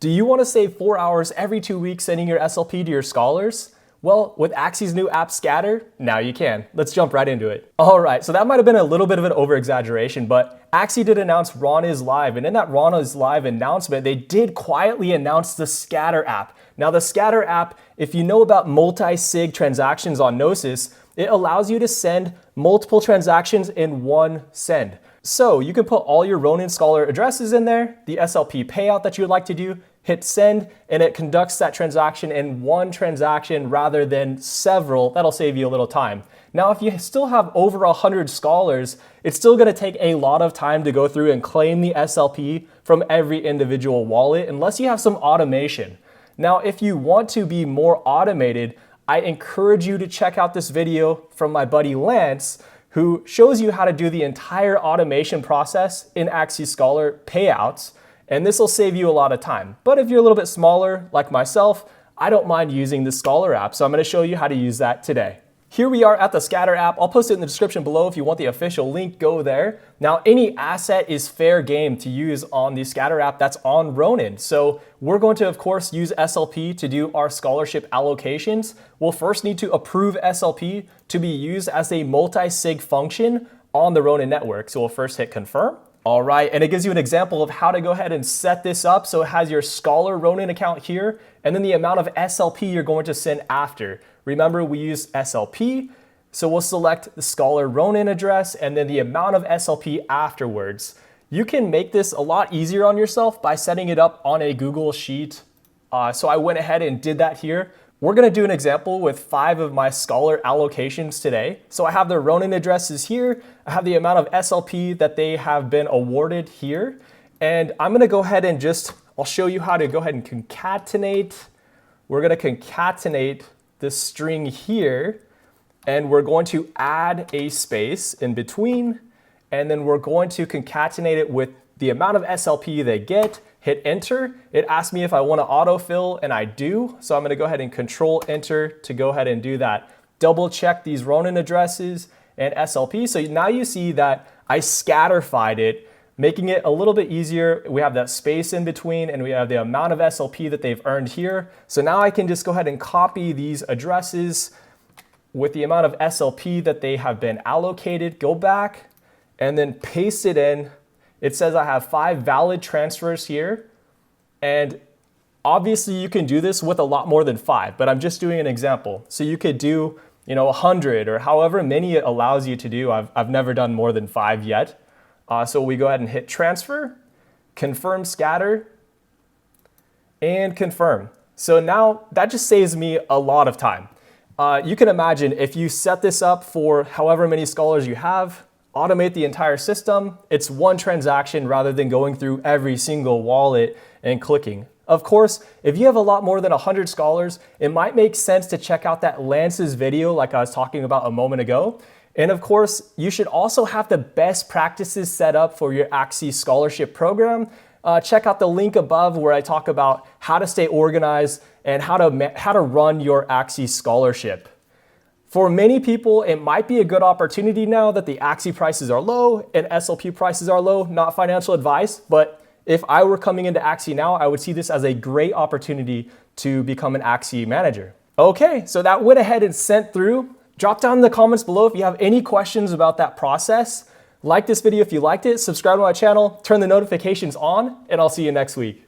Do you want to save 4 hours every 2 weeks sending your SLP to your scholars? Well, with Axie's new app Scatter, now you can. Let's jump right into it. All right, so that might have been a little bit of an over-exaggeration, but Axie did announce Ron is live, and in that Ron is live announcement, they did quietly announce the Scatter app. Now the Scatter app, if you know about multi-sig transactions on Gnosis, it allows you to send multiple transactions in one send. So you can put all your Ronin Scholar addresses in there, the SLP payout that you would like to do, hit send, and it conducts that transaction in one transaction rather than several. That'll save you a little time. Now, if you still have over 100 scholars, it's still gonna take a lot of time to go through and claim the SLP from every individual wallet unless you have some automation. Now, if you want to be more automated, I encourage you to check out this video from my buddy Lance, who shows you how to do the entire automation process in Axie Scholar payouts, and this will save you a lot of time. But if you're a little bit smaller, like myself, I don't mind using the Scholar app, so I'm gonna show you how to use that today. Here we are at the Scatter app. I'll post it in the description below if you want the official link, go there. Now, any asset is fair game to use on the Scatter app that's on Ronin. So we're going to, of course, use SLP to do our scholarship allocations. We'll first need to approve SLP to be used as a multi-sig function on the Ronin network. So we'll first hit confirm. All right, and it gives you an example of how to go ahead and set this up. So it has your Scholar Ronin account here, and then the amount of SLP you're going to send after. Remember, we use SLP, so we'll select the Scholar Ronin address and then the amount of SLP afterwards. You can make this a lot easier on yourself by setting it up on a Google Sheet. So I went ahead and did that here. We're gonna do an example with 5 of my Scholar allocations today. So I have their Ronin addresses here. I have the amount of SLP that they have been awarded here. And I'm gonna go ahead and I'll show you how to go ahead and concatenate. We're gonna concatenate this string here, and we're going to add a space in between, and then we're going to concatenate it with the amount of SLP they get. Hit enter. It asks me if I want to autofill, and I do. So I'm going to go ahead and control enter to go ahead and do that. Double check these Ronin addresses and SLP. So now you see that I scatterfied it, making it a little bit easier. We have that space in between, and we have the amount of SLP that they've earned here. So now I can just go ahead and copy these addresses with the amount of SLP that they have been allocated, go back, and then paste it in. It says I have 5 valid transfers here, and obviously you can do this with a lot more than 5, but I'm just doing an example. So you could do 100 or however many it allows you to do. I've never done more than 5 yet. So we go ahead and hit transfer, confirm scatter, and confirm. So now that just saves me a lot of time. You can imagine if you set this up for however many scholars you have, automate the entire system, it's one transaction rather than going through every single wallet and clicking. Of course, if you have a lot more than 100 scholars, it might make sense to check out that Lance's video like I was talking about a moment ago. And of course, you should also have the best practices set up for your Axie scholarship program. Check out the link above where I talk about how to stay organized and how to run your Axie scholarship. For many people, it might be a good opportunity now that the Axie prices are low and SLP prices are low, not financial advice, but if I were coming into Axie now, I would see this as a great opportunity to become an Axie manager. Okay, so that went ahead and sent through. Drop down in the comments below if you have any questions about that process. Like this video if you liked it, subscribe to my channel, turn the notifications on, and I'll see you next week.